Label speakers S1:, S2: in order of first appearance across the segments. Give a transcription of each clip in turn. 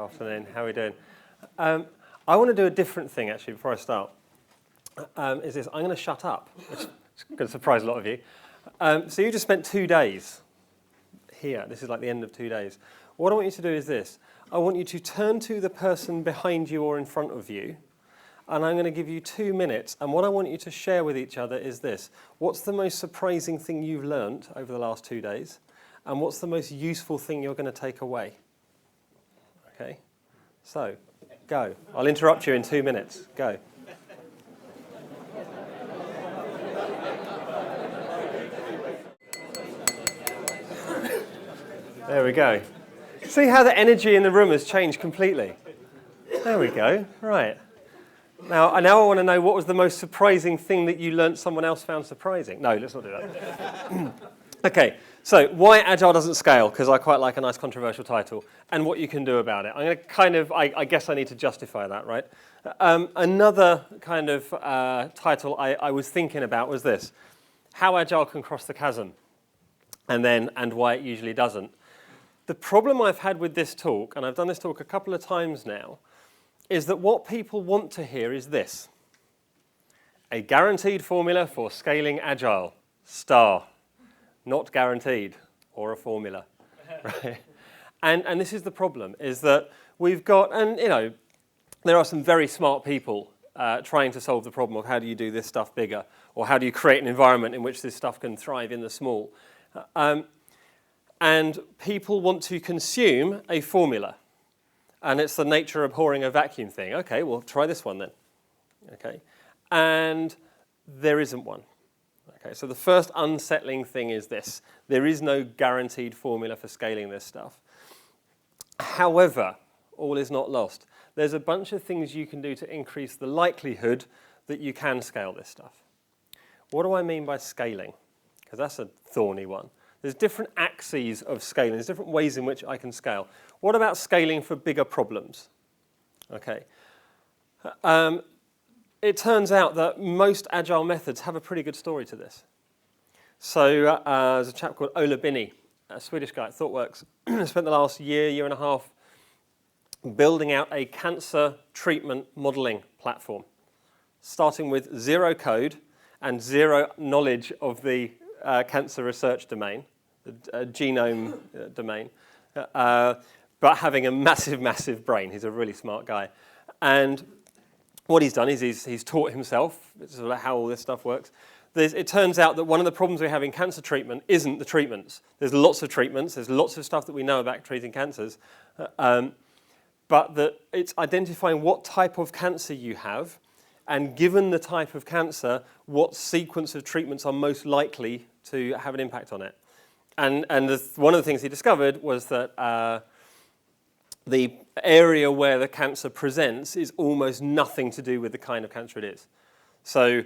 S1: Afternoon. How are we doing? I want to do a different thing, actually, before I start. I'm going to shut up, which is going to surprise a lot of you. So you just spent 2 days here. This is like the end of 2 days. What I want you to do is this. I want you to turn to the person behind you or in front of you, and I'm going to give you 2 minutes. And what I want you to share with each other is this. What's the most surprising thing you've learnt over the last 2 days? And what's the most useful thing you're going to take away? Okay? So, go. I'll interrupt you in 2 minutes. Go. There we go. See how the energy in the room has changed completely? There we go. Right. Now I want to know what was the most surprising thing that you learnt someone else found surprising. No, let's not do that. Okay, so why Agile doesn't scale, because I quite like a nice controversial title, and what you can do about it. I'm going to I guess I need to justify that, right? Another kind of title I was thinking about was this: how Agile can cross the chasm, and why it usually doesn't. The problem I've had with this talk, and I've done this talk a couple of times now, is that what people want to hear is this: a guaranteed formula for scaling Agile, star. Not guaranteed, or a formula, right? And this is the problem, is that we've got, and there are some very smart people trying to solve the problem of how do you do this stuff bigger, or how do you create an environment in which this stuff can thrive in the small. And people want to consume a formula. And it's the nature abhorring a vacuum thing. Okay, well, try this one then. Okay, and there isn't one. Okay, so the first unsettling thing is this: there is no guaranteed formula for scaling this stuff. However, all is not lost. There's a bunch of things you can do to increase the likelihood that you can scale this stuff. What do I mean by scaling? Because that's a thorny one. There's different axes of scaling. There's different ways in which I can scale. What about scaling for bigger problems? Okay. It turns out that most Agile methods have a pretty good story to this. So there's a chap called Ola Binni, a Swedish guy at ThoughtWorks, spent the last year and a half building out a cancer treatment modeling platform, starting with zero code and zero knowledge of the cancer research domain, the genome domain, but having a massive, massive brain. He's a really smart guy. And what he's done is he's taught himself sort of how all this stuff works. It turns out that one of the problems we have in cancer treatment isn't the treatments. There's lots of treatments. There's lots of stuff that we know about treating cancers. But that it's identifying what type of cancer you have, and given the type of cancer, what sequence of treatments are most likely to have an impact on it. And one of the things he discovered was that the area where the cancer presents is almost nothing to do with the kind of cancer it is. So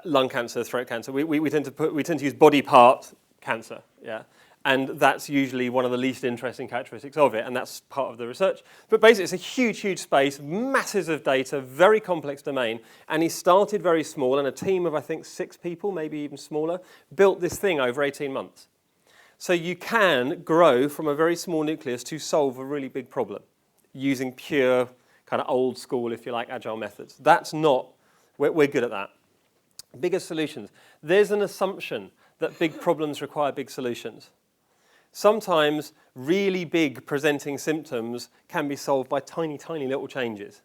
S1: lung cancer, throat cancer, we tend to use body part cancer, yeah, and that's usually one of the least interesting characteristics of it, and that's part of the research. But basically, it's a huge, huge space, masses of data, very complex domain, and he started very small, and a team of, I think, 6 people, maybe even smaller, built this thing over 18 months. So you can grow from a very small nucleus to solve a really big problem using pure, kind of old school, if you like, Agile methods. That's not, we're good at that. Bigger solutions. There's an assumption that big problems require big solutions. Sometimes really big presenting symptoms can be solved by tiny, tiny little changes.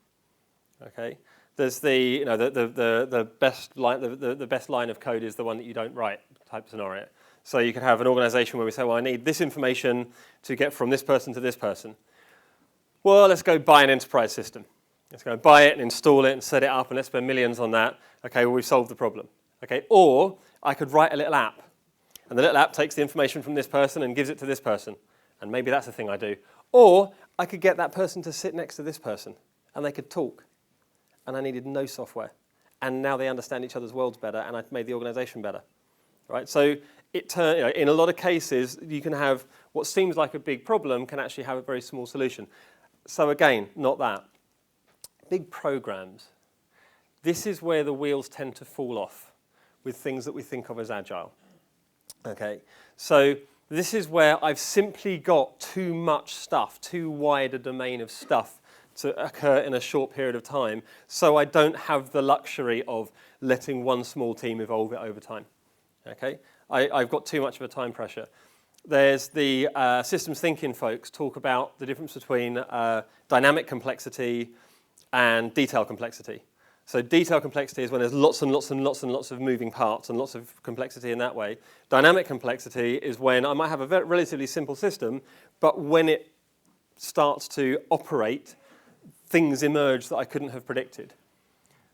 S1: Okay? There's the best line of code is the one that you don't write type scenario. So you could have an organization where we say, well, I need this information to get from this person to this person. Well, let's go buy an enterprise system. Let's go buy it and install it and set it up and let's spend millions on that. Okay, well, we've solved the problem. Okay, or I could write a little app. And the little app takes the information from this person and gives it to this person. And maybe that's the thing I do. Or I could get that person to sit next to this person and they could talk. And I needed no software. And now they understand each other's worlds better and I've made the organization better. Right? So in a lot of cases, you can have what seems like a big problem can actually have a very small solution. So again, not that. Big programs. This is where the wheels tend to fall off with things that we think of as Agile. Okay, so This is where I've simply got too much stuff, too wide a domain of stuff to occur in a short period of time, so I don't have the luxury of letting one small team evolve it over time. Okay, I've got too much of a time pressure. There's the systems thinking folks talk about the difference between dynamic complexity and detail complexity. So detail complexity is when there's lots and lots and lots and lots of moving parts and lots of complexity in that way. Dynamic complexity is when I might have a relatively simple system, but when it starts to operate, things emerge that I couldn't have predicted.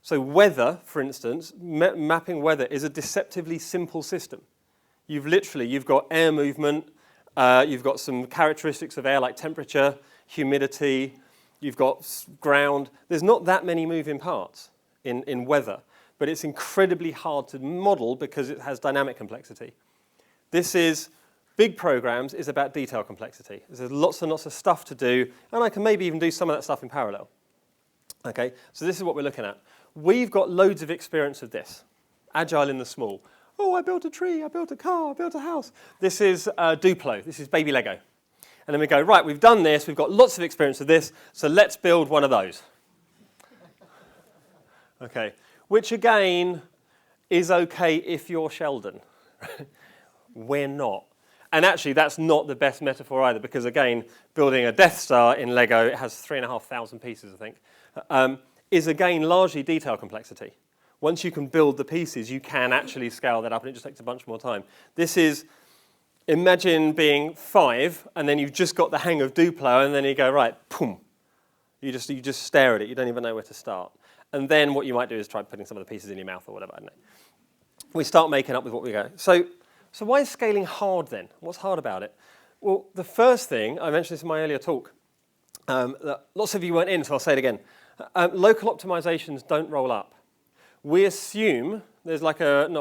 S1: So weather, for instance, mapping weather is a deceptively simple system. You've got air movement, you've got some characteristics of air like temperature, humidity, you've got ground. There's not that many moving parts in weather, but it's incredibly hard to model because it has dynamic complexity. Big programs is about detail complexity. There's lots and lots of stuff to do, and I can maybe even do some of that stuff in parallel. Okay, so this is what we're looking at. We've got loads of experience of this. Agile in the small. Oh, I built a tree, I built a car, I built a house. This is Duplo, this is baby Lego. And then we go, right, we've done this, we've got lots of experience of this, so let's build one of those. Okay, which again is okay if you're Sheldon. We're not. And actually, that's not the best metaphor either, because again, building a Death Star in Lego, it has 3,500 pieces, I think, is again largely detail complexity. Once you can build the pieces, you can actually scale that up, and it just takes a bunch more time. This is, imagine being 5, and then you've just got the hang of Duplo, and then you go, right, boom. You just stare at it. You don't even know where to start. And then what you might do is try putting some of the pieces in your mouth or whatever, I don't know. We start making up with what we go. So why is scaling hard then? What's hard about it? Well, the first thing, I mentioned this in my earlier talk, that lots of you weren't in, so I'll say it again. Local optimizations don't roll up. We assume there's like it's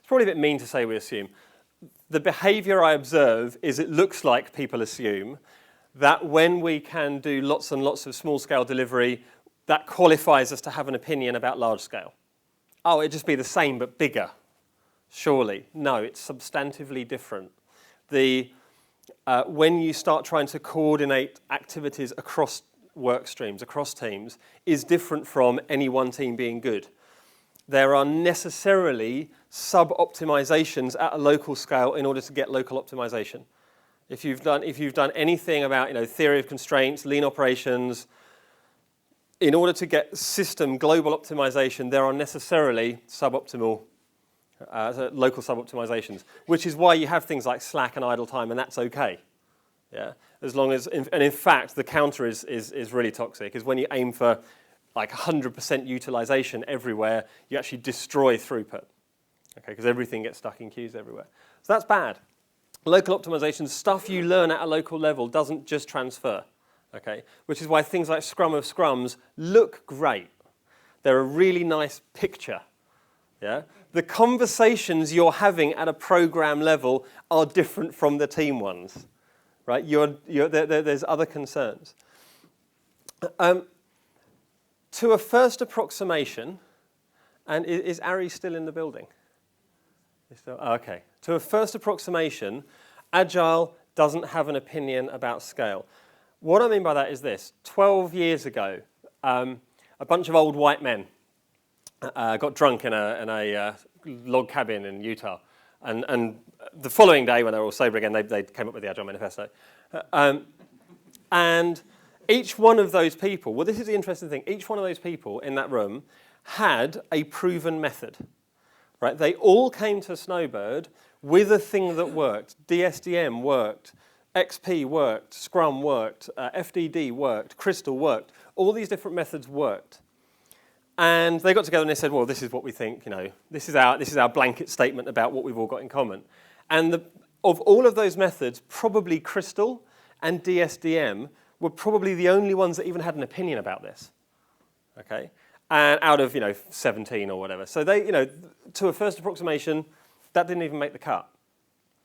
S1: probably a bit mean to say we assume. The behavior I observe is it looks like people assume that when we can do lots and lots of small-scale delivery, that qualifies us to have an opinion about large-scale. Oh, it'd just be the same but bigger. Surely. No, it's substantively different. When you start trying to coordinate activities across work streams, across teams, is different from any one team being good. There are necessarily sub-optimizations at a local scale in order to get local optimization. If you've done anything about theory of constraints, lean operations, in order to get system global optimization, there are necessarily suboptimal local sub-optimizations, which is why you have things like slack and idle time, and that's okay. Yeah, as long as, and in fact, the counter is really toxic, is when you aim for like 100% utilization everywhere, you actually destroy throughput, okay, because everything gets stuck in queues everywhere. So that's bad. Local optimization, stuff you learn at a local level doesn't just transfer, okay, which is why things like Scrum of Scrums look great. They're a really nice picture, yeah? The conversations you're having at a program level are different from the team ones. Right, there's other concerns. To a first approximation, and is Ari still in the building? Okay. To a first approximation, Agile doesn't have an opinion about scale. What I mean by that is this. 12 years ago, a bunch of old white men got drunk in a log cabin in Utah. And the following day, when they were all sober again, they came up with the Agile Manifesto. And each one of those people, well, this is the interesting thing, each one of those people in that room had a proven method. Right? They all came to Snowbird with a thing that worked. DSDM worked, XP worked, Scrum worked, FDD worked, Crystal worked. All these different methods worked. And they got together and they said, well, this is what we think, this is our blanket statement about what we've all got in common. And of all of those methods, probably Crystal and DSDM were probably the only ones that even had an opinion about this. Okay? And out of, 17 or whatever. So they, to a first approximation, that didn't even make the cut.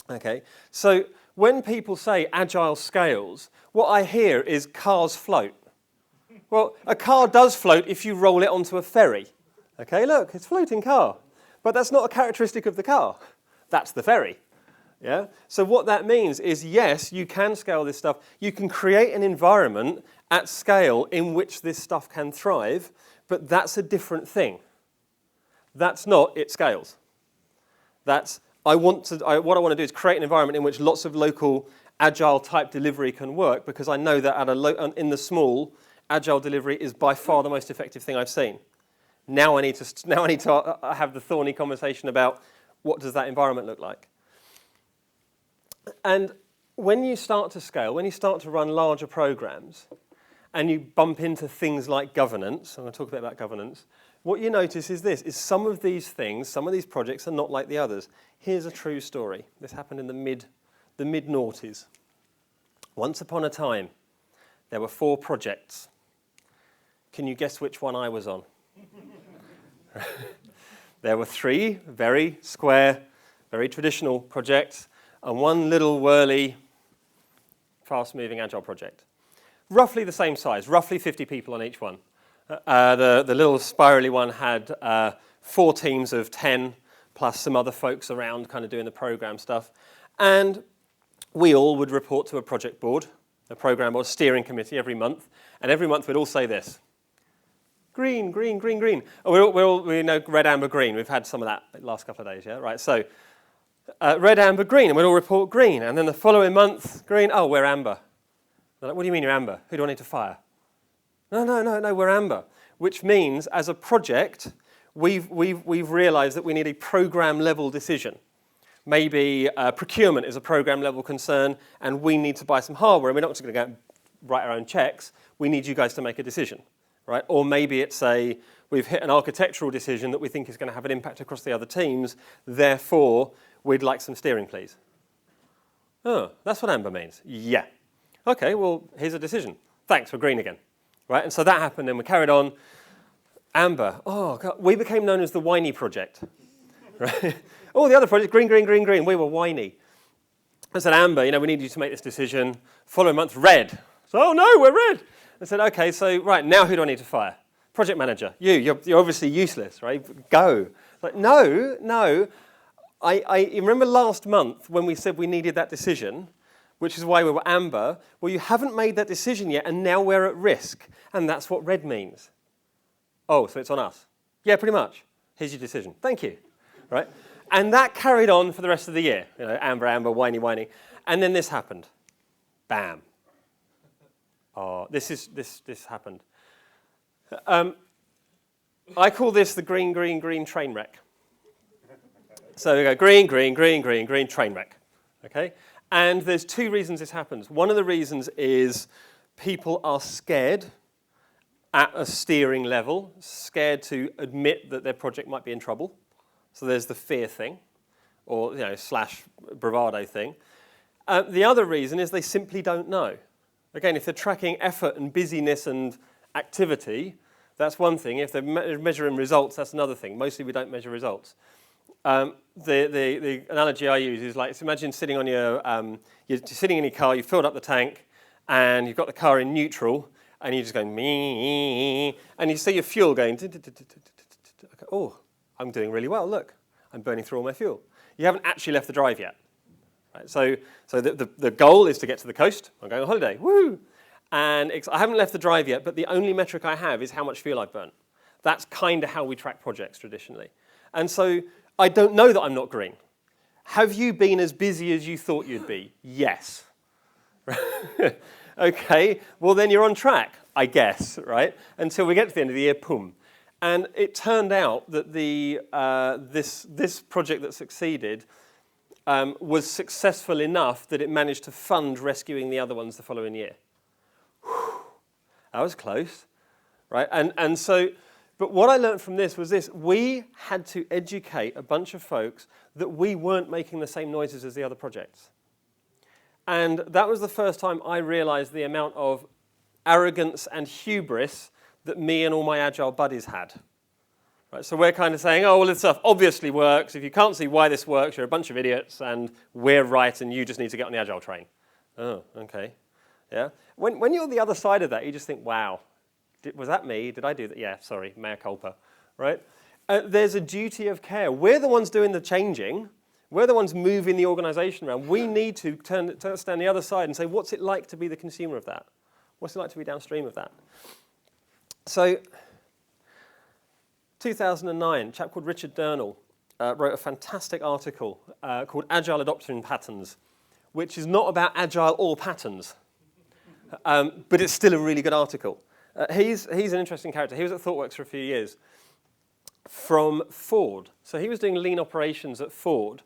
S1: Okay? So when people say agile scales, what I hear is cars float. Well, a car does float if you roll it onto a ferry. Okay, look, it's a floating car. But that's not a characteristic of the car. That's the ferry. Yeah? So what that means is, yes, you can scale this stuff. You can create an environment at scale in which this stuff can thrive, but that's a different thing. That's not it scales. What I want to do is create an environment in which lots of local agile type delivery can work, because I know that in the small, agile delivery is by far the most effective thing I've seen. Now I need to have the thorny conversation about what does that environment look like. And when you start to scale, when you start to run larger programs, and you bump into things like governance, I'm going to talk a bit about governance, what you notice is this, is some of these things, some of these projects are not like the others. Here's a true story. This happened in the mid-noughties. Once upon a time, there were 4 projects. Can you guess which one I was on? There were 3 very square, very traditional projects, and 1 little whirly, fast-moving agile project. Roughly the same size, roughly 50 people on each one. The little spirally one had 4 teams of 10, plus some other folks around kind of doing the program stuff. And we all would report to a project board, a program board, steering committee every month. And every month we'd all say this: green, green, green, green. We know red, amber, green. We've had some of that the last couple of days, yeah? Right, so red, amber, green, and we'd all report green. And then the following month, green, oh, we're amber. They're like, what do you mean you're amber? Who do I need to fire? No, we're amber. Which means, as a project, we've realized that we need a program-level decision. Maybe procurement is a program-level concern, and we need to buy some hardware, and we're not just going to go and write our own checks. We need you guys to make a decision, right? Or maybe it's we've hit an architectural decision that we think is going to have an impact across the other teams, therefore, we'd like some steering, please. Oh, that's what amber means. Yeah. Okay, well, here's a decision. Thanks, we're green again. Right? And so that happened, and we carried on. Amber. Oh, God. We became known as the whiny project. Right? All the other projects, green, green, green, green. We were whiny. I said, Amber, we need you to make this decision. Following month, red. So, oh, no, we're red. I said, okay, so, right, now who do I need to fire? Project manager. You're obviously useless, right? Go. Like, no. I remember last month when we said we needed that decision, which is why we were amber. Well, you haven't made that decision yet, and now we're at risk. And that's what red means. Oh, so it's on us. Yeah, pretty much. Here's your decision. Thank you. Right? And that carried on for the rest of the year. Amber, amber, whiny, whiny. And then this happened. Bam. Oh, this happened. I call this the green, green, green train wreck. So we go green, green, green, green, green, train wreck. Okay? And there's 2 reasons this happens. One of the reasons is people are scared at a steering level, scared to admit that their project might be in trouble. So there's the fear thing, or / bravado thing. The other reason is they simply don't know. Again, if they're tracking effort and busyness and activity, that's one thing. If they're measuring results, that's another thing. Mostly we don't measure results. The analogy I use is like, imagine sitting on you're sitting in your car, you filled up the tank, and you've got the car in neutral, and you're just going, me, and you see your fuel going, oh, I'm doing really well, look, I'm burning through all my fuel. You haven't actually left the drive yet. Right? So the goal is to get to the coast, I'm going on holiday, woo! And I haven't left the drive yet, but the only metric I have is how much fuel I've burnt. That's kind of how we track projects traditionally. And so I don't know that I'm not green. Have you been as busy as you thought you'd be? Yes. Okay, well then you're on track, I guess, right? Until we get to the end of the year, boom. And it turned out that this project that succeeded was successful enough that it managed to fund rescuing the other ones the following year. Whew, that was close, right? And so, but what I learned from this was this: we had to educate a bunch of folks that we weren't making the same noises as the other projects. And that was the first time I realized the amount of arrogance and hubris that me and all my Agile buddies had. Right, so we're kind of saying, oh, well, this stuff obviously works. If you can't see why this works, you're a bunch of idiots, and we're right, and you just need to get on the Agile train. Oh, okay. Yeah. When you're on the other side of that, you just think, wow, was that me? Did I do that? Yeah, sorry, mea culpa. Right? There's a duty of care. We're the ones doing the changing. We're the ones moving the organization around. We need to stand the other side and say, what's it like to be the consumer of that? What's it like to be downstream of that? So 2009, a chap called Richard Durnall wrote a fantastic article called Agile Adoption Patterns, which is not about Agile or patterns, but it's still a really good article. He's an interesting character. He was at ThoughtWorks for a few years from Ford. So he was doing lean operations at Ford,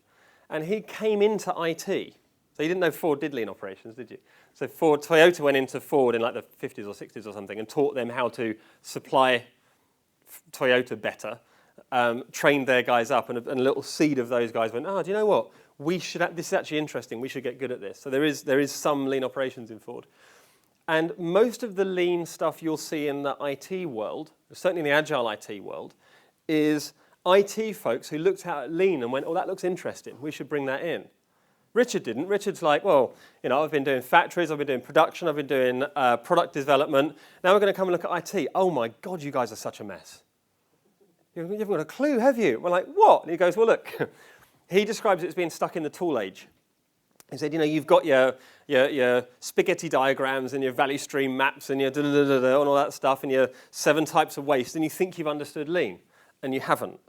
S1: and he came into IT. So you didn't know Ford did lean operations, did you? So Toyota went into Ford in like the 50s or 60s or something and taught them how to supply Toyota better, trained their guys up, and a little seed of those guys went, oh, do you know what? This is actually interesting. We should get good at this. So there is some lean operations in Ford. And most of the lean stuff you'll see in the IT world, certainly in the Agile IT world, is IT folks who looked at lean and went, oh, that looks interesting. We should bring that in. Richard didn't. Richard's like, well, I've been doing factories, I've been doing production, I've been doing product development. Now we're going to come and look at IT. Oh my God, you guys are such a mess. You haven't got a clue, have you? We're like, what? And he goes, well, look. He describes it as being stuck in the tool age. He said, you've got your spaghetti diagrams and your value stream maps and your and all that stuff and your 7 types of waste, and you think you've understood lean, and you haven't.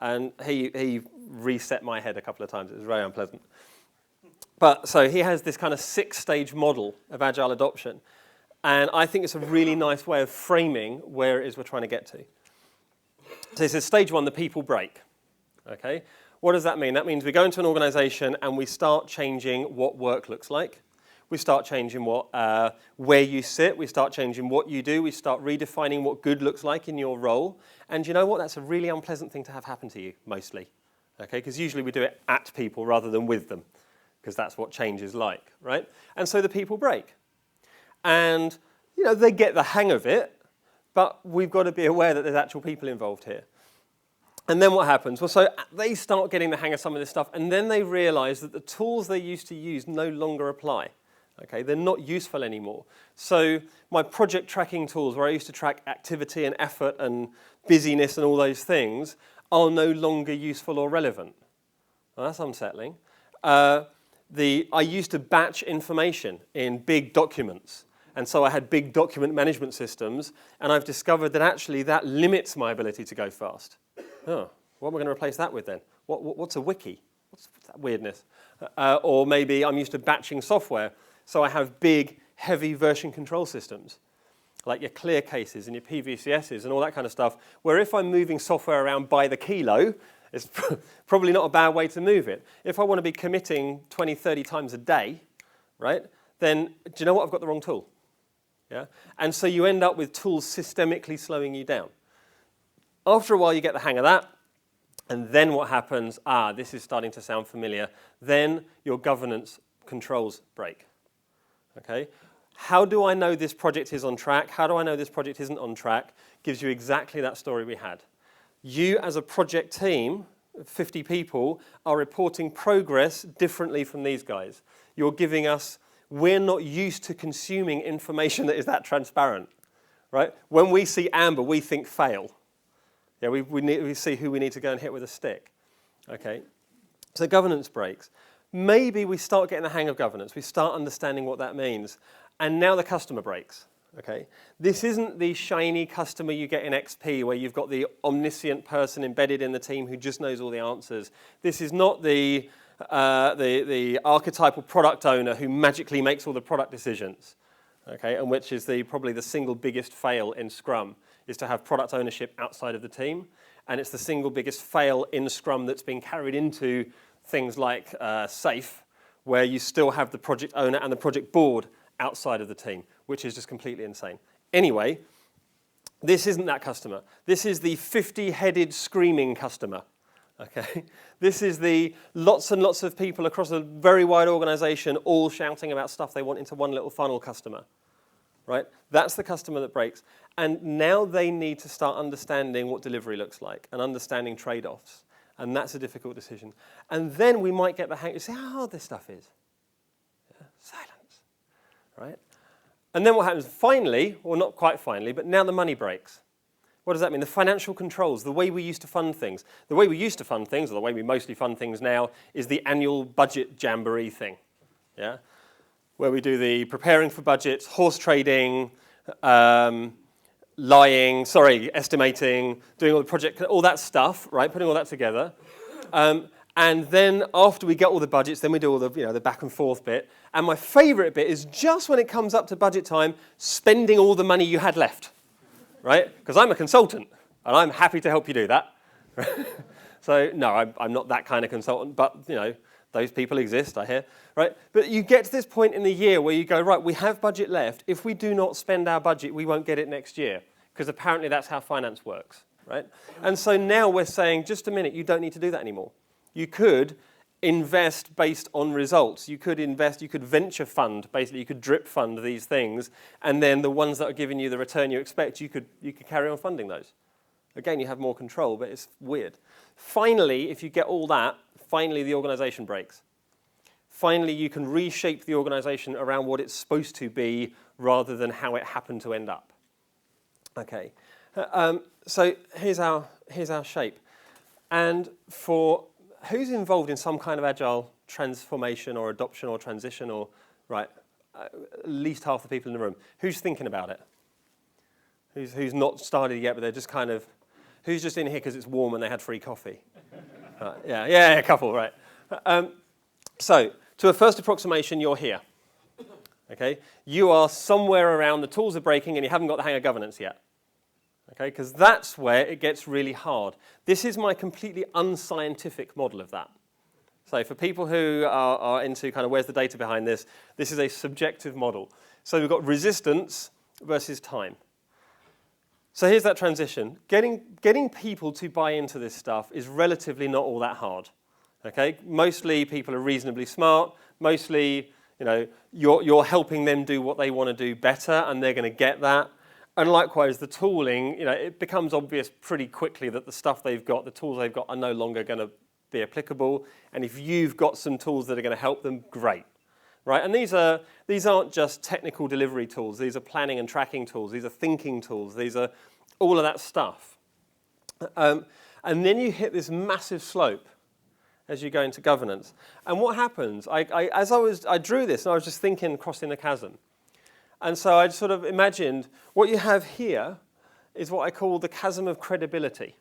S1: And he reset my head a couple of times. It was very unpleasant. But so he has this kind of 6-stage model of Agile adoption, and I think it's a really nice way of framing where it is we're trying to get to. So he says, stage 1, the people break. Okay. What does that mean? That means we go into an organization and we start changing what work looks like. We start changing where you sit. We start changing what you do. We start redefining what good looks like in your role. And you know what? That's a really unpleasant thing to have happen to you, mostly. Okay? Because usually we do it at people rather than with them, because that's what change is like, right? And so the people break. And, they get the hang of it, but we've got to be aware that there's actual people involved here. And then what happens? Well, so they start getting the hang of some of this stuff, and then they realize that the tools they used to use no longer apply. Okay, they're not useful anymore. So my project tracking tools, where I used to track activity and effort and busyness and all those things, are no longer useful or relevant. Well, that's unsettling. I used to batch information in big documents. And so I had big document management systems, and I've discovered that actually that limits my ability to go fast. Oh, what am I going to replace that with then? What's a wiki? What's that weirdness? Or maybe I'm used to batching software, so I have big, heavy version control systems, like your clear cases and your PVCSs and all that kind of stuff, where if I'm moving software around by the kilo, it's probably not a bad way to move it. If I want to be committing 20, 30 times a day, right, then do you know what? I've got the wrong tool. Yeah? And so you end up with tools systemically slowing you down. After a while, you get the hang of that, and then what happens? This is starting to sound familiar. Then your governance controls break. Okay? How do I know this project is on track? How do I know this project isn't on track? Gives you exactly that story we had. You, as a project team, 50 people, are reporting progress differently from these guys. You're giving us, we're not used to consuming information that is that transparent. Right? When we see amber, we think fail. Yeah, we see who we need to go and hit with a stick. Okay, so governance breaks. Maybe we start getting the hang of governance. We start understanding what that means. And now the customer breaks. Okay, this isn't the shiny customer you get in XP where you've got the omniscient person embedded in the team who just knows all the answers. This is not the archetypal product owner who magically makes all the product decisions. Okay, and which is probably the single biggest fail in Scrum, is to have product ownership outside of the team. And it's the single biggest fail in Scrum that's been carried into things like SAFe, where you still have the project owner and the project board outside of the team, which is just completely insane. Anyway, this isn't that customer. This is the 50-headed screaming customer. Okay, this is the lots and lots of people across a very wide organization all shouting about stuff they want into one little funnel customer. Right? That's the customer that breaks. And now they need to start understanding what delivery looks like and understanding trade-offs. And that's a difficult decision. And then we might get the hang, you see how hard this stuff is? Yeah? Silence. Right? And then what happens? Finally, or not quite finally, but now the money breaks. What does that mean? The financial controls, the way we used to fund things. The way we used to fund things, or the way we mostly fund things now, is the annual budget jamboree thing, yeah? Where we do the preparing for budgets, horse trading, estimating, doing all the project, all that stuff, right? Putting all that together. And then after we get all the budgets, then we do all the, the back and forth bit. And my favorite bit is just when it comes up to budget time, spending all the money you had left, right? Because I'm a consultant, and I'm happy to help you do that. So no, I'm not that kind of consultant, but those people exist, I hear, right? But you get to this point in the year where you go, right, we have budget left. If we do not spend our budget, we won't get it next year, because apparently that's how finance works, right? And so now we're saying, just a minute, you don't need to do that anymore. You could invest based on results. You could venture fund, basically. You could drip fund these things, and then the ones that are giving you the return you expect, you could carry on funding those. Again, you have more control, but it's weird. Finally, if you get all that, finally the organization breaks. Finally, you can reshape the organization around what it's supposed to be rather than how it happened to end up. Okay, so here's our shape. And for who's involved in some kind of agile transformation or adoption or transition or, right, at least half the people in the room. Who's thinking about it? Who's not started yet, but they're just kind of, who's just in here because it's warm and they had free coffee? Right, yeah, a couple, right. So, to a first approximation, you're here. Okay, you are somewhere around, the tools are breaking and you haven't got the hang of governance yet. Okay, because that's where it gets really hard. This is my completely unscientific model of that. So for people who are into kind of where's the data behind this, this is a subjective model. So we've got resistance versus time. So here's that transition. Getting people to buy into this stuff is relatively not all that hard. Okay, mostly people are reasonably smart. Mostly, you're helping them do what they want to do better, and they're going to get that. And likewise, the tooling, it becomes obvious pretty quickly that the stuff they've got, the tools they've got, are no longer going to be applicable. And if you've got some tools that are going to help them, great, right? And these aren't just technical delivery tools. These are planning and tracking tools. These are thinking tools. These are all of that stuff. And then you hit this massive slope as you go into governance. And what happens? I drew this, and I was just thinking, crossing the chasm. And so I sort of imagined what you have here is what I call the chasm of credibility.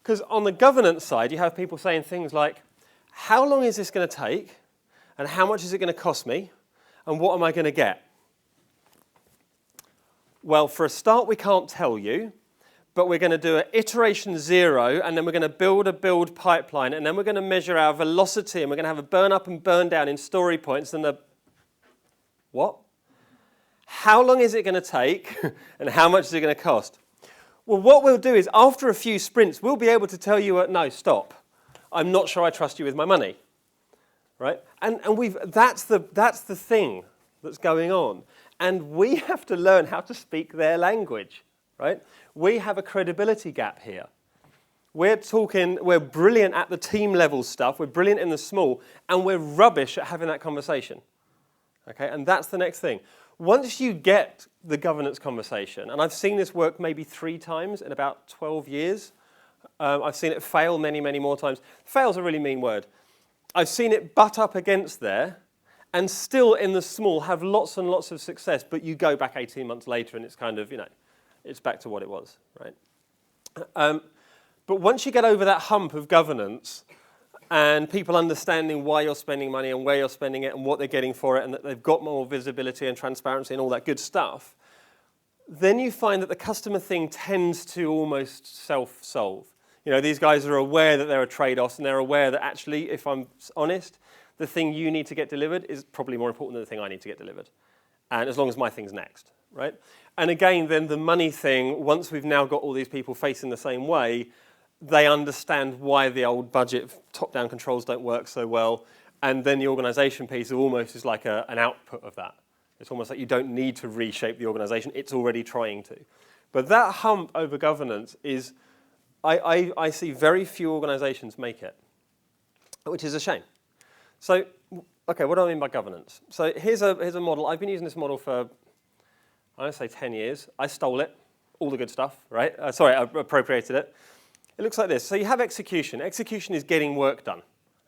S1: Because on the governance side, you have people saying things like, how long is this going to take? And how much is it going to cost me? And what am I going to get? Well, for a start, we can't tell you. But we're going to do an iteration 0, and then we're going to build a build pipeline, and then we're going to measure our velocity, and we're going to have a burn up and burn down in story points. And what? How long is it going to take, and how much is it going to cost? Well, what we'll do is, after a few sprints, we'll be able to tell you, no, stop. I'm not sure I trust you with my money, right? And that's the thing that's going on. And we have to learn how to speak their language, right? We have a credibility gap here. We're brilliant at the team level stuff, we're brilliant in the small, and we're rubbish at having that conversation. Okay, and that's the next thing. Once you get the governance conversation, and I've seen this work maybe 3 times in about 12 years. I've seen it fail many, many more times. Fail's a really mean word. I've seen it butt up against there, and still in the small have lots and lots of success, but you go back 18 months later and it's kind of, it's back to what it was, right? But once you get over that hump of governance, and people understanding why you're spending money and where you're spending it and what they're getting for it, and that they've got more visibility and transparency and all that good stuff, then you find that the customer thing tends to almost self-solve. These guys are aware that there are trade-offs, and they're aware that actually, if I'm honest, the thing you need to get delivered is probably more important than the thing I need to get delivered. And as long as my thing's next, right? And again, then the money thing, once we've now got all these people facing the same way, they understand why the old budget top-down controls don't work so well, and then the organization piece almost is like an output of that. It's almost like you don't need to reshape the organization, it's already trying to. But that hump over governance is, I see very few organizations make it, which is a shame. So, okay, what do I mean by governance? So here's a model. I've been using this model for, I want to say 10 years. I stole it. all the good stuff, right? Sorry, I appropriated it. It looks like this. So you have execution. Execution is getting work done.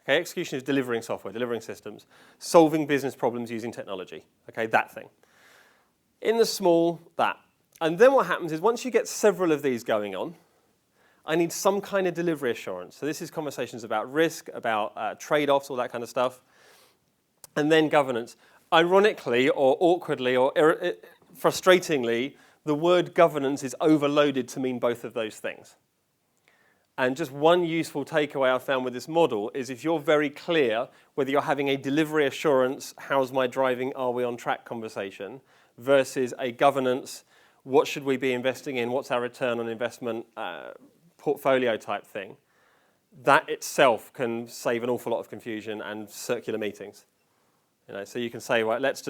S1: Okay, execution is delivering software, delivering systems, solving business problems using technology. Okay, that thing. In the small, that. And then what happens is once you get several of these going on, I need some kind of delivery assurance. So this is conversations about risk, about trade-offs, all that kind of stuff. And then governance. Ironically, or awkwardly, or frustratingly, the word governance is overloaded to mean both of those things. And just one useful takeaway I found with this model is if you're very clear whether you're having a delivery assurance, how's my driving, are we on track conversation, versus a governance, what should we be investing in, what's our return on investment portfolio type thing, that itself can save an awful lot of confusion and circular meetings. So you can say, right, let's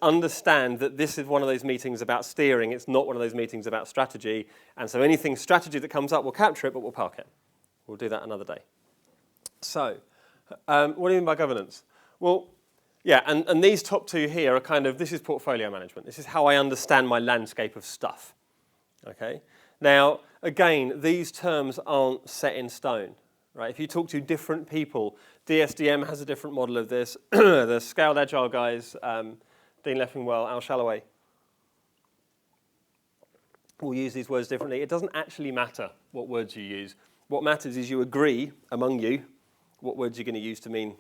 S1: understand that this is one of those meetings about steering. It's not one of those meetings about strategy. And so anything strategy that comes up, we'll capture it, but we'll park it. We'll do that another day. So what do you mean by governance? Well, yeah, and these top two here are kind of, this is portfolio management. This is how I understand my landscape of stuff. Okay. Now, again, these terms aren't set in stone. Right? If you talk to different people, DSDM has a different model of this. The Scaled Agile guys, Dean Leffingwell, Al Shalloway, will use these words differently. It doesn't actually matter what words you use. What matters is you agree among you what words you're going to use to mean,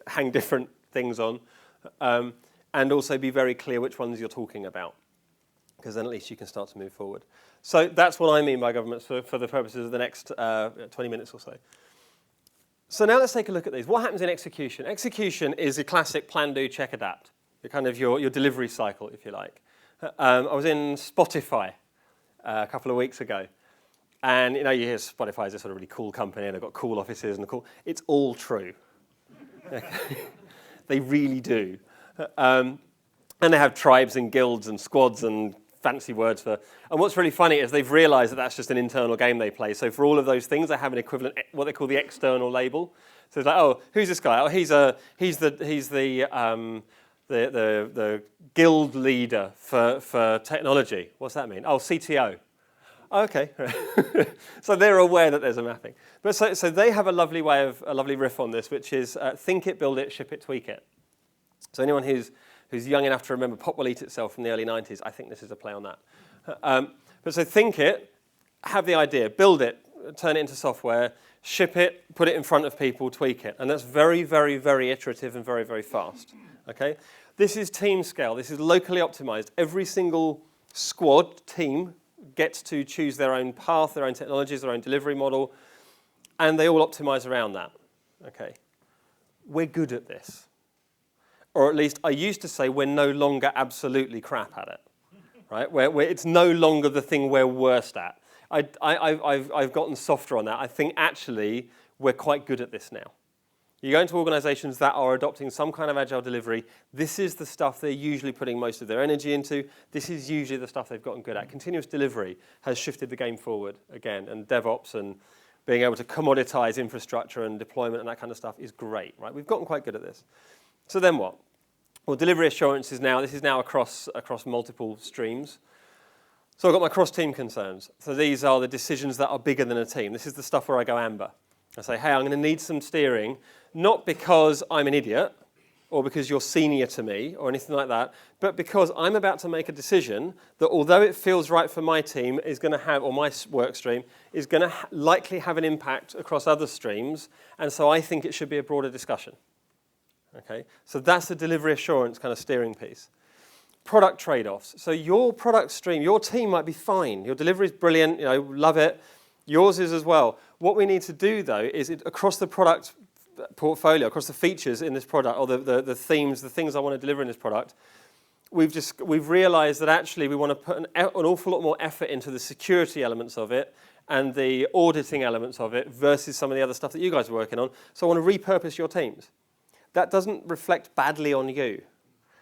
S1: hang different things on, and also be very clear which ones you're talking about, because then at least you can start to move forward. So that's what I mean by governance for the purposes of the next 20 minutes or so. So now let's take a look at these. What happens in execution? Execution is a classic plan, do, check, adapt. Your delivery cycle, if you like. I was in Spotify a couple of weeks ago. And you hear Spotify is a sort of really cool company and they've got cool offices and it's all true. They really do. And they have tribes and guilds and squads and fancy words for. And what's really funny is they've realized that that's just an internal game they play. So for all of those things, they have an equivalent, what they call the external label. So it's like, oh, who's this guy? Oh, he's the guild leader for technology. What's that mean? Oh, CTO. Okay. So they're aware that there's a mapping. But so they have a lovely riff on this, which is think it, build it, ship it, tweak it. So anyone who's young enough to remember Pop Will Eat Itself from the early 90s, I think this is a play on that. But so think it, have the idea, build it, turn it into software, ship it, put it in front of people, tweak it. And that's very, very, very iterative and very, very fast. Okay? This is team scale. This is locally optimized. Every single squad, team, gets to choose their own path, their own technologies, their own delivery model, and they all optimize around that. Okay? We're good at this. Or at least I used to say we're no longer absolutely crap at it, right? It's no longer the thing we're worst at. I've gotten softer on that. I think actually we're quite good at this now. You go into organizations that are adopting some kind of agile delivery, this is the stuff they're usually putting most of their energy into. This is usually the stuff they've gotten good at. Continuous delivery has shifted the game forward again, and DevOps and being able to commoditize infrastructure and deployment and that kind of stuff is great, right? We've gotten quite good at this. So then what? Well, delivery assurance is now across multiple streams. So I've got my cross-team concerns. So these are the decisions that are bigger than a team. This is the stuff where I go amber. I say, hey, I'm going to need some steering, not because I'm an idiot or because you're senior to me or anything like that, but because I'm about to make a decision that although it feels right for my team is going to have, or my work stream, is going to likely have an impact across other streams, and so I think it should be a broader discussion. Okay, so that's the delivery assurance kind of steering piece. Product trade-offs. So your product stream, your team might be fine. Your delivery is brilliant, love it. Yours is as well. What we need to do, though, is across the product portfolio, across the features in this product, or the themes, the things I want to deliver in this product, we've realized that actually we want to put an awful lot more effort into the security elements of it and the auditing elements of it versus some of the other stuff that you guys are working on. So I want to repurpose your teams. That doesn't reflect badly on you.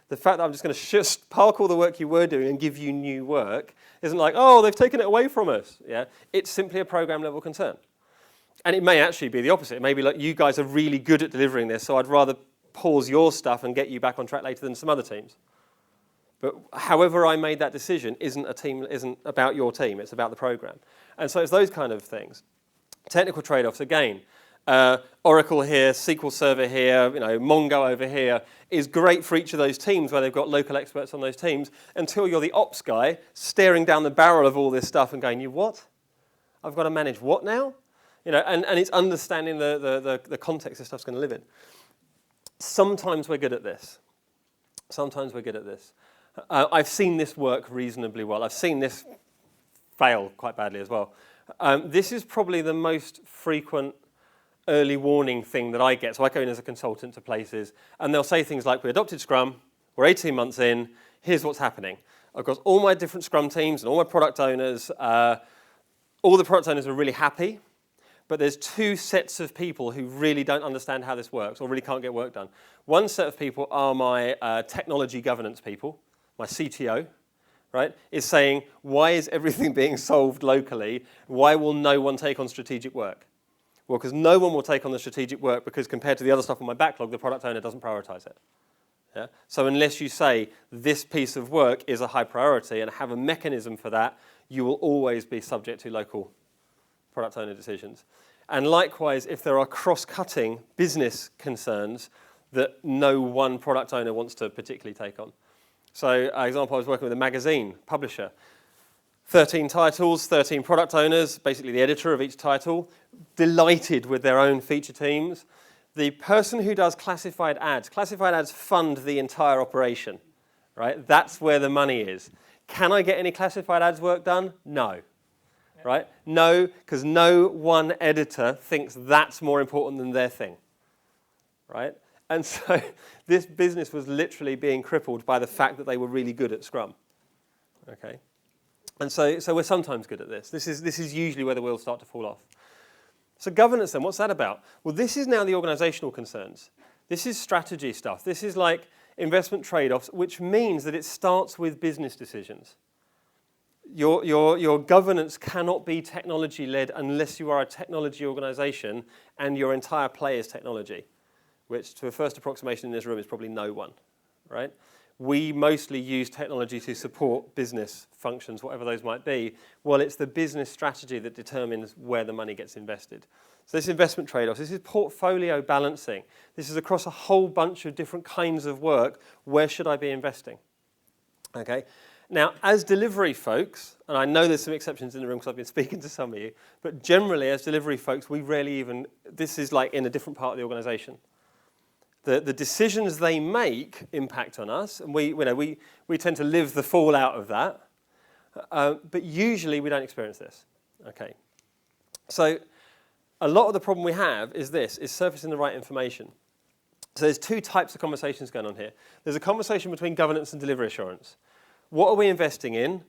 S1: The fact that I'm just going to park all the work you were doing and give you new work isn't like, oh, they've taken it away from us. Yeah, it's simply a program level concern. And it may actually be the opposite. It may be like you guys are really good at delivering this, so I'd rather pause your stuff and get you back on track later than some other teams. But however I made that decision isn't about your team, it's about the program. And so it's those kind of things. Technical trade-offs, again, Oracle here, SQL Server here, Mongo over here, is great for each of those teams where they've got local experts on those teams until you're the ops guy staring down the barrel of all this stuff and going, you what? I've got to manage what now? And it's understanding the context this stuff's going to live in. Sometimes we're good at this. I've seen this work reasonably well. I've seen this fail quite badly as well. This is probably the most frequent early warning thing that I get. So I go in as a consultant to places, and they'll say things like, we adopted Scrum, we're 18 months in, here's what's happening. I've got all my different Scrum teams and all my product owners. All the product owners are really happy, but there's two sets of people who really don't understand how this works or really can't get work done. One set of people are my technology governance people, my CTO, right, is saying, why is everything being solved locally? Why will no one take on strategic work? Well, because no one will take on the strategic work because compared to the other stuff on my backlog, the product owner doesn't prioritize it. Yeah? So unless you say this piece of work is a high priority and have a mechanism for that, you will always be subject to local product owner decisions. And likewise, if there are cross-cutting business concerns that no one product owner wants to particularly take on. So, example, I was working with a magazine publisher. 13 titles, 13 product owners, basically the editor of each title, delighted with their own feature teams. The person who does classified ads fund the entire operation, right? That's where the money is. Can I get any classified ads work done? No, right? No, because no one editor thinks that's more important than their thing, right? And so this business was literally being crippled by the fact that they were really good at Scrum, okay? And so we're sometimes good at this. This is usually where the wheels start to fall off. So governance then, what's that about? Well, this is now the organizational concerns. This is strategy stuff. This is like investment trade-offs, which means that it starts with business decisions. Your governance cannot be technology-led unless you are a technology organization and your entire play is technology, which to a first approximation in this room is probably no one, right? We mostly use technology to support business functions, whatever those might be. Well, it's the business strategy that determines where the money gets invested. So this investment trade-offs, this is portfolio balancing. This is across a whole bunch of different kinds of work. Where should I be investing? Okay. Now, as delivery folks, and I know there's some exceptions in the room because I've been speaking to some of you, but generally as delivery folks, we rarely even, this is like in a different part of the organization. The decisions they make impact on us, and we tend to live the fallout of that, but usually we don't experience this. Okay, so a lot of the problem we have is surfacing the right information. So there's two types of conversations going on here. There's a conversation between governance and delivery assurance. What are we investing in?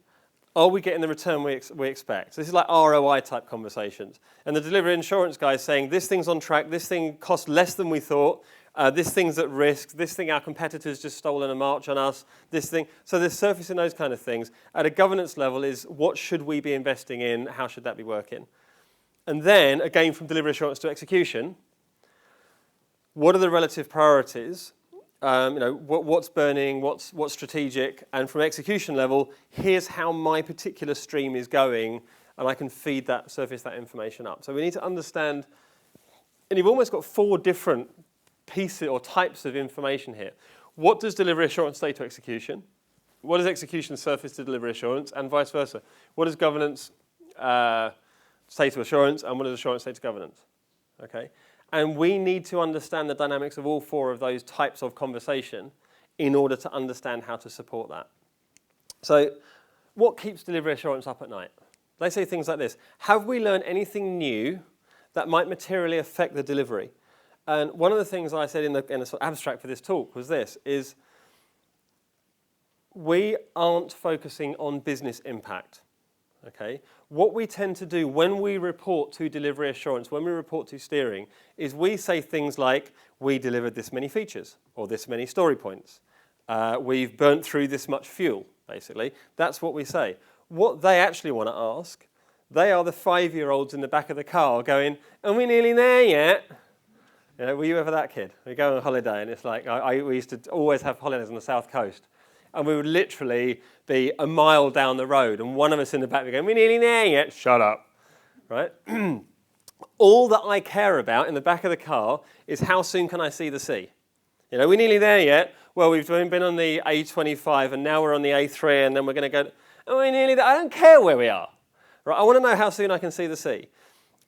S1: Are we getting the return we expect? So this is like ROI type conversations. And the delivery assurance guy is saying, this thing's on track, this thing costs less than we thought, this thing's at risk, this thing our competitors just stolen a march on us, this thing. So there's surfacing those kind of things. At a governance level is what should we be investing in, how should that be working? And then, again, from delivery assurance to execution, what are the relative priorities? What's burning, what's strategic, and from execution level, here's how my particular stream is going, and I can surface that information up. So we need to understand, and you've almost got 4 different pieces or types of information here. What does delivery assurance say to execution? What does execution surface to delivery assurance, and vice versa? What does governance say to assurance, and what does assurance say to governance? Okay. And we need to understand the dynamics of all 4 of those types of conversation in order to understand how to support that. So what keeps delivery assurance up at night? They say things like this. Have we learned anything new that might materially affect the delivery? And one of the things I said in the sort of abstract for this talk was this, is we aren't focusing on business impact. Okay. What we tend to do when we report to delivery assurance, when we report to steering, is we say things like, we delivered this many features, or this many story points. We've burnt through this much fuel, basically. That's what we say. What they actually want to ask, they are the 5-year-olds in the back of the car going, are we nearly there yet? Were you ever that kid? We go on holiday, and it's like, we used to always have holidays on the south coast. And we would literally be a mile down the road, and one of us in the back would go, we're nearly there yet. Shut up, right? All that I care about in the back of the car is how soon can I see the sea? You know, we're nearly there yet. Well, we've been on the A25, and now we're on the A3, and then we're going to go, oh, we're nearly there. I don't care where we are. Right? I want to know how soon I can see the sea.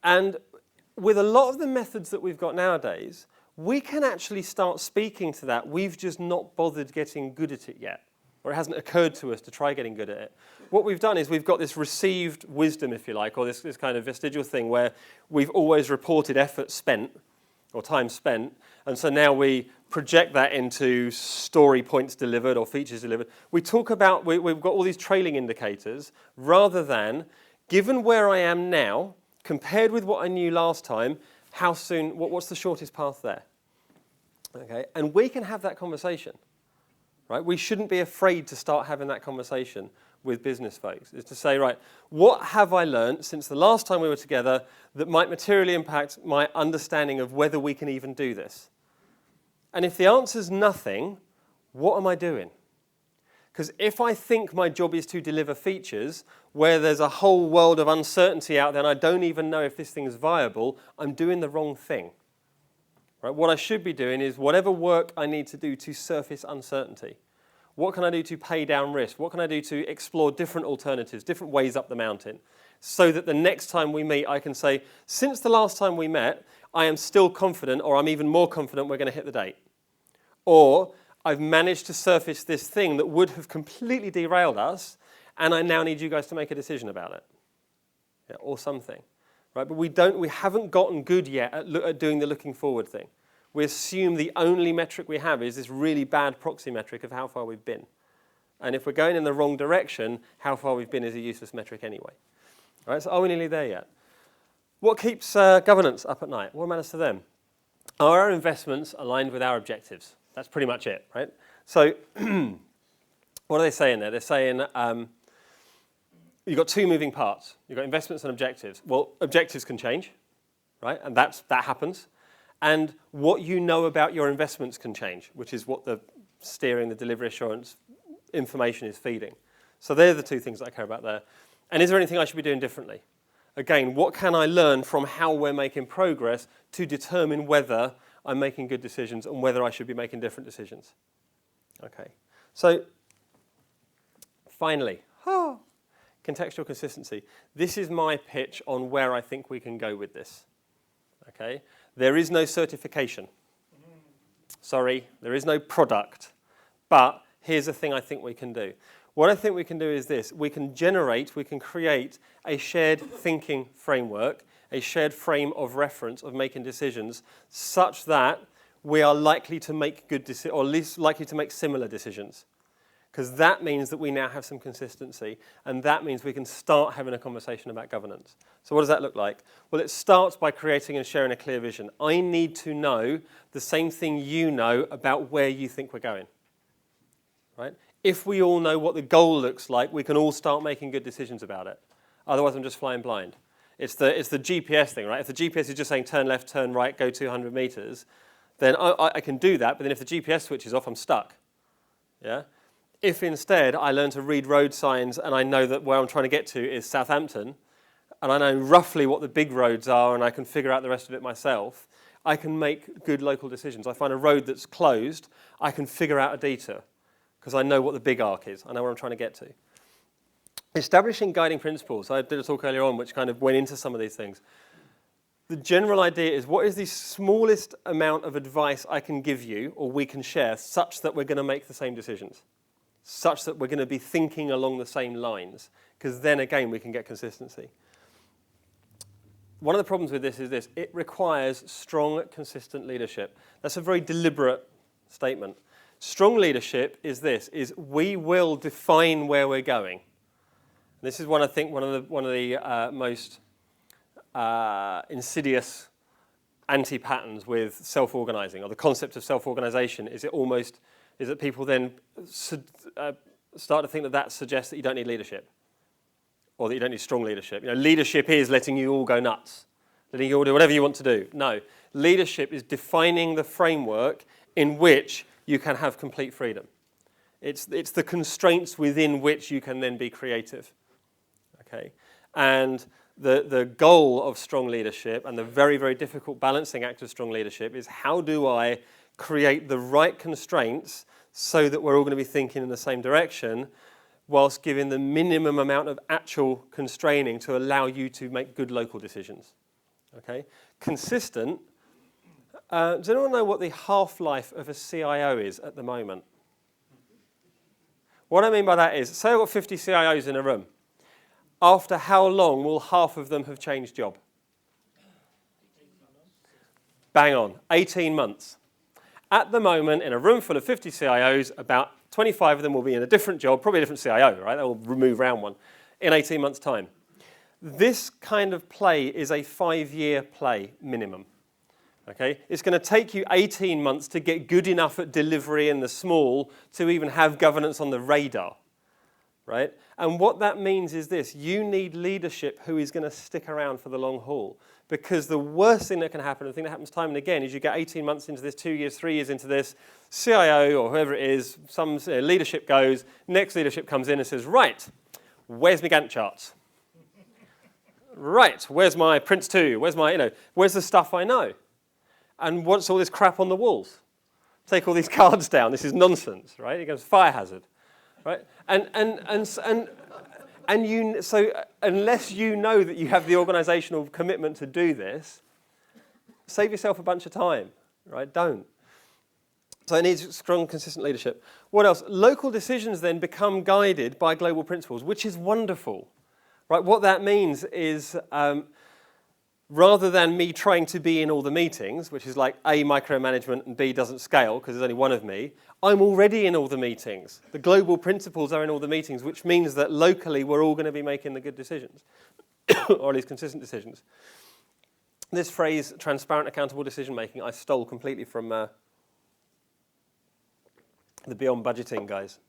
S1: And with a lot of the methods that we've got nowadays, we can actually start speaking to that. We've just not bothered getting good at it yet, or it hasn't occurred to us to try getting good at it. What we've done is we've got this received wisdom, if you like, or this kind of vestigial thing where we've always reported effort spent or time spent, and so now we project that into story points delivered or features delivered. We talk about, we've got all these trailing indicators rather than, given where I am now, compared with what I knew last time, how soon, what's the shortest path there? Okay, and we can have that conversation, right? We shouldn't be afraid to start having that conversation with business folks, is to say, right, what have I learned since the last time we were together that might materially impact my understanding of whether we can even do this? And if the answer's nothing, what am I doing? Because if I think my job is to deliver features where there's a whole world of uncertainty out there and I don't even know if this thing is viable, I'm doing the wrong thing. Right? What I should be doing is whatever work I need to do to surface uncertainty. What can I do to pay down risk? What can I do to explore different alternatives, different ways up the mountain, so that the next time we meet, I can say, since the last time we met, I am still confident, or I'm even more confident we're going to hit the date. Or I've managed to surface this thing that would have completely derailed us, and I now need you guys to make a decision about it, yeah, or something. Right? But we haven't gotten good yet at doing the looking forward thing. We assume the only metric we have is this really bad proxy metric of how far we've been. And if we're going in the wrong direction, how far we've been is a useless metric anyway. All right, so are we nearly there yet? What keeps governance up at night? What matters to them? Are our investments aligned with our objectives? That's pretty much it, right? So what are they saying there? They're saying you've got two moving parts. You've got investments and objectives. Well, objectives can change, right? And that happens. And what you know about your investments can change, which is what the steering, the delivery assurance information is feeding. So they're the two things that I care about there. And is there anything I should be doing differently? Again, what can I learn from how we're making progress to determine whether I'm making good decisions and whether I should be making different decisions? Okay. So finally, contextual consistency. This is my pitch on where I think we can go with this. Okay. There is no certification. Sorry, there is no product. But here's the thing I think we can do. What I think we can do is this. We can create a shared thinking framework, a shared frame of reference of making decisions such that we are likely to make good decisions, or at least likely to make similar decisions. Because that means that we now have some consistency, and that means we can start having a conversation about governance. So what does that look like? Well, it starts by creating and sharing a clear vision. I need to know the same thing you know about where you think we're going. Right? If we all know what the goal looks like, we can all start making good decisions about it. Otherwise, I'm just flying blind. It's the GPS thing, right? If the GPS is just saying turn left, turn right, go 200 meters, then I can do that, but then if the GPS switches off, I'm stuck. Yeah? If instead I learn to read road signs and I know that where I'm trying to get to is Southampton, and I know roughly what the big roads are and I can figure out the rest of it myself, I can make good local decisions. I find a road that's closed, I can figure out a detour because I know what the big arc is. I know where I'm trying to get to. Establishing guiding principles. I did a talk earlier on which kind of went into some of these things. The general idea is what is the smallest amount of advice I can give you or we can share such that we're going to make the same decisions, such that we're going to be thinking along the same lines, because then again we can get consistency. One of the problems with this is this. It requires strong, consistent leadership. That's a very deliberate statement. Strong leadership is this, is we will define where we're going. This is one of the most insidious anti-patterns with self-organizing, or the concept of self-organization is that people then start to think that suggests that you don't need leadership, or that you don't need strong leadership. You know, leadership is letting you all go nuts, letting you all do whatever you want to do. No, leadership is defining the framework in which you can have complete freedom. It's the constraints within which you can then be creative. Okay, and the goal of strong leadership and the very, very difficult balancing act of strong leadership is how do I create the right constraints so that we're all going to be thinking in the same direction whilst giving the minimum amount of actual constraining to allow you to make good local decisions. Okay, consistent. Does anyone know what the half-life of a CIO is at the moment? What I mean by that is, say I've got 50 CIOs in a room. After how long will half of them have changed job? Bang on, 18 months. At the moment, in a room full of 50 CIOs, about 25 of them will be in a different job, probably a different CIO, right? They'll move around one in 18 months' time. This kind of play is a 5-year play minimum. Okay? It's going to take you 18 months to get good enough at delivery in the small to even have governance on the radar. Right? And what that means is this: you need leadership who is going to stick around for the long haul. Because the worst thing that can happen, and the thing that happens time and again, is you get 18 months into this, 2 years, 3 years into this, CIO or whoever it is, some leadership goes, next leadership comes in and says, right, where's my Gantt charts? Right, where's my Prince 2? Where's my, where's the stuff I know? And what's all this crap on the walls? Take all these cards down, this is nonsense, right? It goes fire hazard. Right? So unless you know that you have the organizational commitment to do this, save yourself a bunch of time, right? Don't. So it needs strong, consistent leadership. What else? Local decisions then become guided by global principles, which is wonderful, right? What that means is rather than me trying to be in all the meetings, which is like A, micromanagement, and B, doesn't scale because there's only one of me, I'm already in all the meetings. The global principles are in all the meetings, which means that locally we're all going to be making the good decisions, or at least consistent decisions. This phrase, transparent, accountable decision-making, I stole completely from the Beyond Budgeting guys.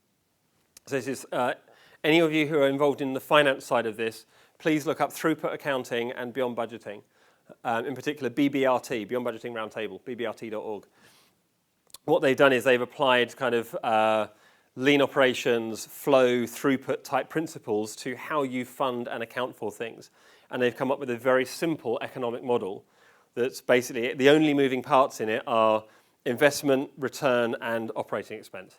S1: So this is, any of you who are involved in the finance side of this, please look up throughput accounting and Beyond Budgeting. In particular, BBRT, Beyond Budgeting Roundtable, bbrt.org. What they've done is they've applied kind of lean operations, flow, throughput type principles to how you fund and account for things. And they've come up with a very simple economic model that's basically, the only moving parts in it are investment, return, and operating expense.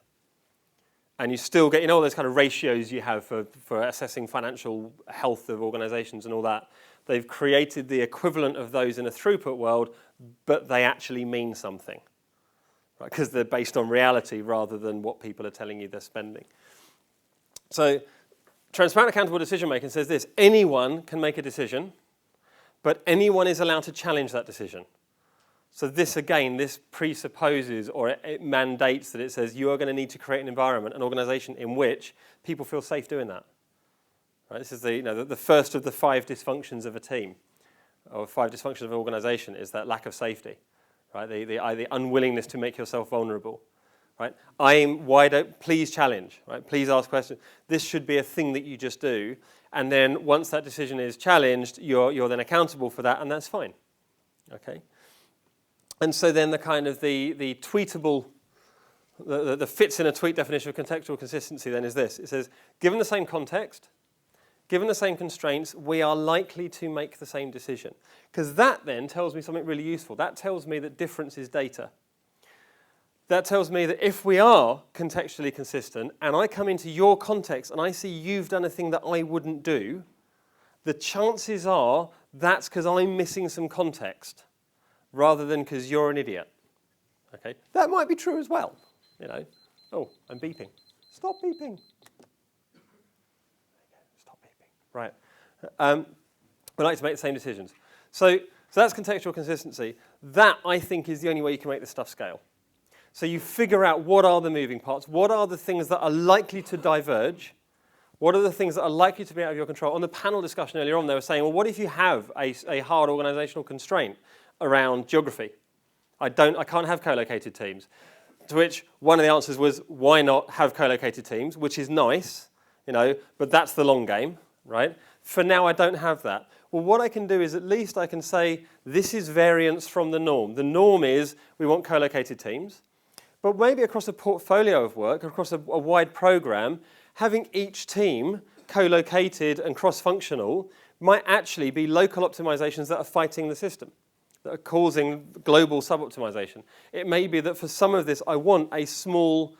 S1: And you still get, all those kind of ratios you have for assessing financial health of organizations and all that. They've created the equivalent of those in a throughput world, but they actually mean something. Right? Because they're based on reality rather than what people are telling you they're spending. So transparent accountable decision making says this: anyone can make a decision, but anyone is allowed to challenge that decision. So this, again, this presupposes or it mandates that it says you are going to need to create an environment, an organization in which people feel safe doing that. Right? This is the first of the 5 dysfunctions of a team, or 5 dysfunctions of an organization, is that lack of safety. Right? The unwillingness to make yourself vulnerable. Right? Please challenge. Right? Please ask questions. This should be a thing that you just do, and then once that decision is challenged, you're then accountable for that, and that's fine. Okay. And so then the kind of the tweetable, the fits in a tweet definition of contextual consistency then is this. It says, given the same context, given the same constraints, we are likely to make the same decision. Because that then tells me something really useful. That tells me that difference is data. That tells me that if we are contextually consistent and I come into your context and I see you've done a thing that I wouldn't do, the chances are that's because I'm missing some context, rather than because you're an idiot. Okay, that might be true as well. Oh, I'm beeping. Stop beeping. Stop beeping. Right. We like to make the same decisions. So that's contextual consistency. That, I think, is the only way you can make this stuff scale. So you figure out what are the moving parts, what are the things that are likely to diverge, what are the things that are likely to be out of your control. On the panel discussion earlier on, they were saying, well, what if you have a hard organizational constraint around geography? I can't have co-located teams. To which one of the answers was, why not have co-located teams, which is nice, but that's the long game, right? For now, I don't have that. Well, what I can do is at least I can say, this is variance from the norm. The norm is we want co-located teams, But maybe across a portfolio of work, across a wide program, having each team co-located and cross-functional might actually be local optimizations that are fighting the system, that are causing global sub-optimization. It may be that for some of this, I want a small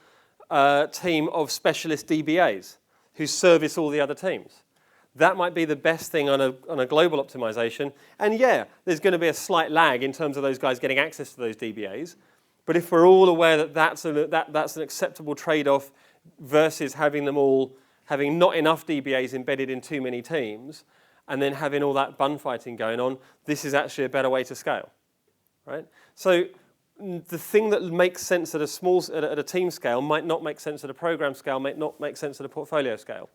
S1: team of specialist DBAs who service all the other teams. That might be the best thing on a global optimization. And yeah, there's going to be a slight lag in terms of those guys getting access to those DBAs. But if we're all aware that that's an acceptable trade-off versus having them all, having not enough DBAs embedded in too many teams, and then having all that bun fighting going on, this is actually a better way to scale, right? So the thing that makes sense at a team scale might not make sense at a program scale, might not make sense at a portfolio scale.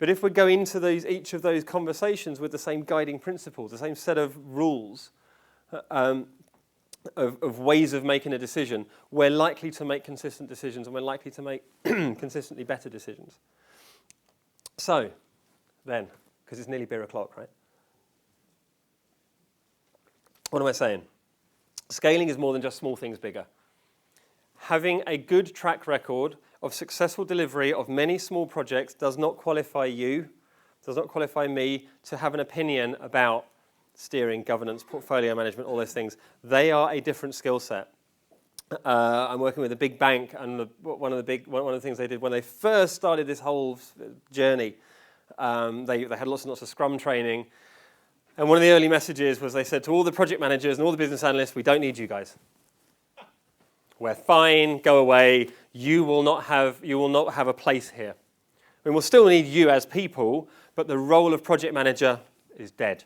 S1: But if we go into each of those conversations with the same guiding principles, the same set of rules of ways of making a decision, we're likely to make consistent decisions, and we're likely to make consistently better decisions. So, then, because it's nearly beer o'clock, right? What am I saying? Scaling is more than just small things bigger. Having a good track record of successful delivery of many small projects does not qualify you, does not qualify me to have an opinion about steering, governance, portfolio management, all those things. They are a different skill set. I'm working with a big bank, and one of the things they did when they first started this whole journey, they had lots and lots of Scrum training, and one of the early messages was they said to all the project managers and all the business analysts, we don't need you guys. We're fine, go away. You will not have a place here. We will still need you as people, but the role of project manager is dead.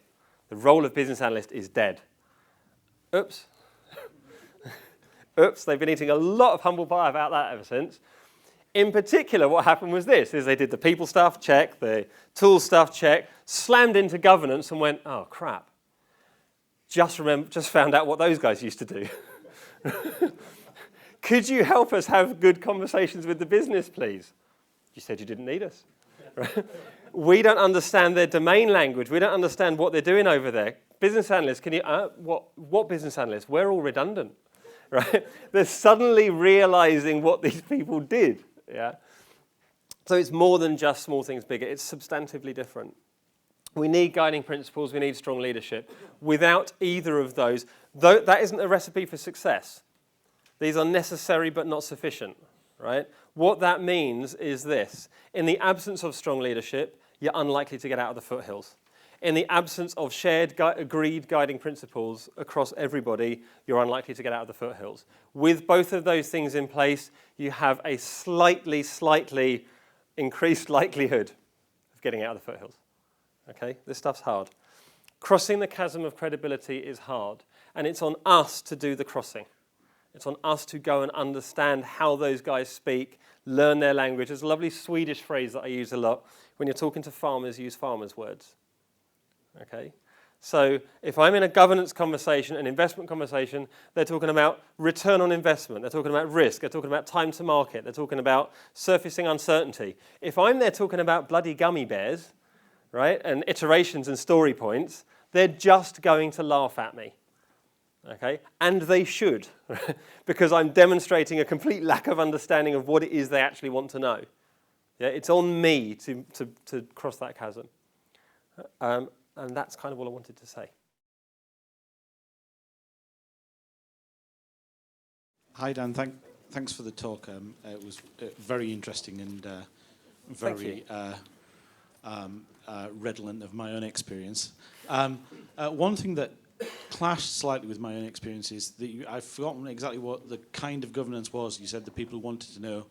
S1: The role of business analyst is dead. Oops. Oops, they've been eating a lot of humble pie about that ever since. In particular, what happened was this, is they did the people stuff, check, the tool stuff, check, slammed into governance and went, oh, crap. Just found out what those guys used to do. Could you help us have good conversations with the business, please? You said you didn't need us. Right? We don't understand their domain language. We don't understand what they're doing over there. Business analysts, can you, what business analysts? We're all redundant, right? They're suddenly realizing what these people did, yeah? So it's more than just small things bigger. It's substantively different. We need guiding principles. We need strong leadership. Without either of those, that isn't a recipe for success. These are necessary but not sufficient, right? What that means is this. In the absence of strong leadership, you're unlikely to get out of the foothills. In the absence of shared, agreed guiding principles across everybody, you're unlikely to get out of the foothills. With both of those things in place, you have a slightly increased likelihood of getting out of the foothills. Okay? This stuff's hard. Crossing the chasm of credibility is hard, and it's on us to do the crossing. It's on us to go and understand how those guys speak, learn their language. There's a lovely Swedish phrase that I use a lot. When you're talking to farmers, use farmers' words. Okay? So if I'm in a governance conversation, an investment conversation, they're talking about return on investment. They're talking about risk. They're talking about time to market. They're talking about surfacing uncertainty. If I'm there talking about bloody gummy bears, right, and iterations and story points, they're just going to laugh at me. Okay? And they should, because I'm demonstrating a complete lack of understanding of what it is they actually want to know. Yeah? It's on me to cross that chasm. And that's kind of all I wanted to say.
S2: Hi, Dan. Thanks for the talk. It was very interesting and very redolent of my own experience. One thing that clashed slightly with my own experience is that I've forgotten exactly what the kind of governance was. You said the people wanted to know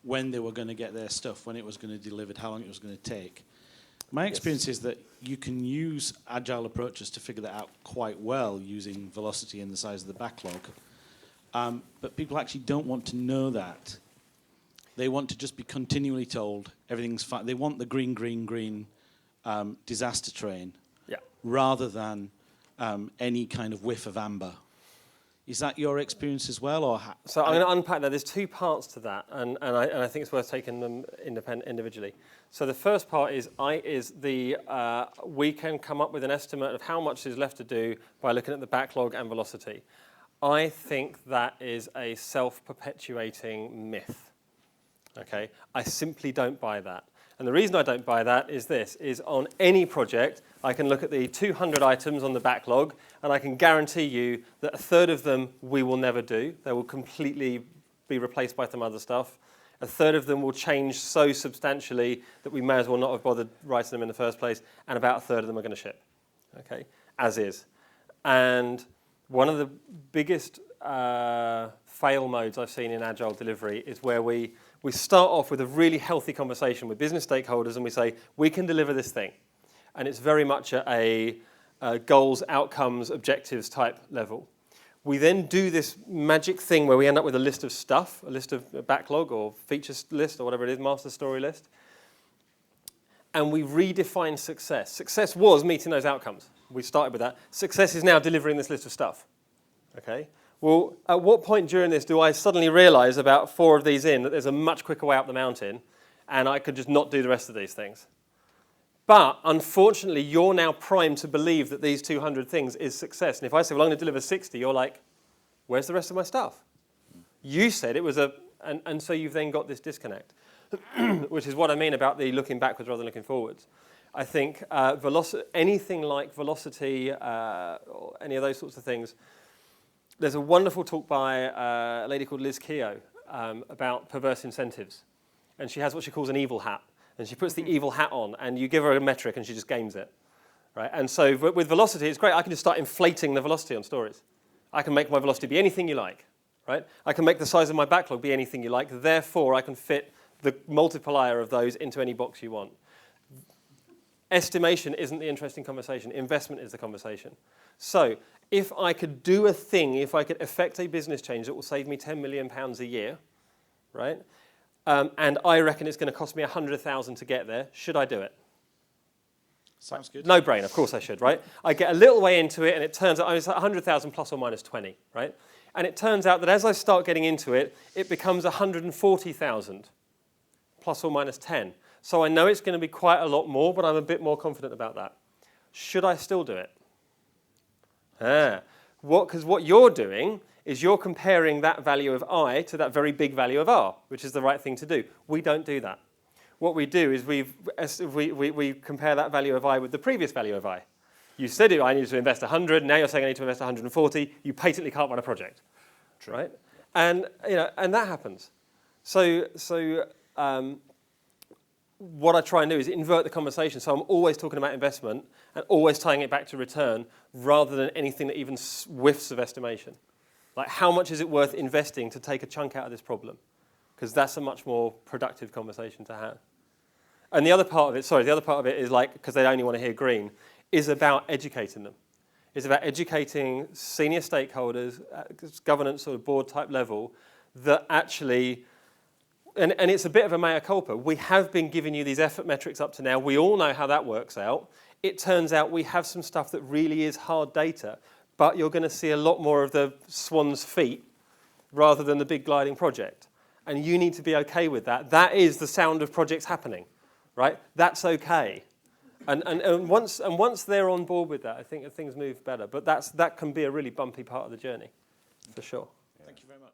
S2: when they were going to get their stuff, when it was going to be delivered, how long it was going to take. My experience is that you can use agile approaches to figure that out quite well using velocity and the size of the backlog. But people actually don't want to know that. They want to just be continually told everything's fine. They want the green disaster train rather than any kind of whiff of amber. Is that your experience as well? Or
S1: so I'm going to unpack that. There's two parts to that, and I think it's worth taking them individually. So the first part is we can come up with an estimate of how much is left to do by looking at the backlog and velocity. I think that is a self-perpetuating myth. Okay, I simply don't buy that. And the reason I don't buy that is this, is on any project, I can look at the 200 items on the backlog, and I can guarantee you that a third of them we will never do. They will completely be replaced by some other stuff. A third of them will change so substantially that we may as well not have bothered writing them in the first place, and about a third of them are going to ship, okay, as is. And one of the biggest fail modes I've seen in Agile delivery is where we start off with a really healthy conversation with business stakeholders and we say, we can deliver this thing. And it's very much at a goals, outcomes, objectives type level. We then do this magic thing where we end up with a list of stuff, a list of backlog or features list or whatever it is, master story list. And we redefine success. Success was meeting those outcomes. We started with that. Success is now delivering this list of stuff. Okay? Well, at what point during this do I suddenly realize about 4 of these in that there's a much quicker way up the mountain and I could just not do the rest of these things? But unfortunately, you're now primed to believe that these 200 things is success. And if I say, well, I'm going to deliver 60, you're like, where's the rest of my stuff? You said it was and so you've then got this disconnect, which is what I mean about the looking backwards rather than looking forwards. I think anything like velocity or any of those sorts of things. There's a wonderful talk by a lady called Liz Keogh about perverse incentives. And she has what she calls an evil hat. And she puts the evil hat on, and you give her a metric, and she just games it. Right? And so with velocity, it's great. I can just start inflating the velocity on stories. I can make my velocity be anything you like. Right? I can make the size of my backlog be anything you like. Therefore, I can fit the multiplier of those into any box you want. Estimation isn't the interesting conversation. Investment is the conversation. So if I could do a thing, if I could effect a business change that will save me £10 million a year, right? And I reckon it's going to cost me 100,000 to get there, should I do it?
S2: Sounds good.
S1: No brainer, of course I should, right? I get a little way into it, and it turns out it's 100,000 plus or minus 20, right? And it turns out that as I start getting into it, it becomes 140,000 plus or minus 10. So I know it's going to be quite a lot more, but I'm a bit more confident about that. Should I still do it? Because what you're doing is you're comparing that value of I to that very big value of R, which is the right thing to do. We don't do that. What we do is we compare that value of I with the previous value of I. You said I needed to invest 100, now you're saying I need to invest 140. You patently can't run a project, right? And and that happens. So what I try and do is invert the conversation. So I'm always talking about investment and always tying it back to return rather than anything that even whiffs of estimation. Like, how much is it worth investing to take a chunk out of this problem? Because that's a much more productive conversation to have. And the other part of it is like, because they only want to hear green, is about educating them. It's about educating senior stakeholders, governance or board type level, that actually, and it's a bit of a mea culpa. We have been giving you these effort metrics up to now. We all know how that works out. It turns out we have some stuff that really is hard data, but you're going to see a lot more of the swan's feet rather than the big gliding project. And you need to be okay with that. That is the sound of projects happening, right? That's okay. And once they're on board with that, I think things move better. But that can be a really bumpy part of the journey, for sure.
S2: Thank you very much.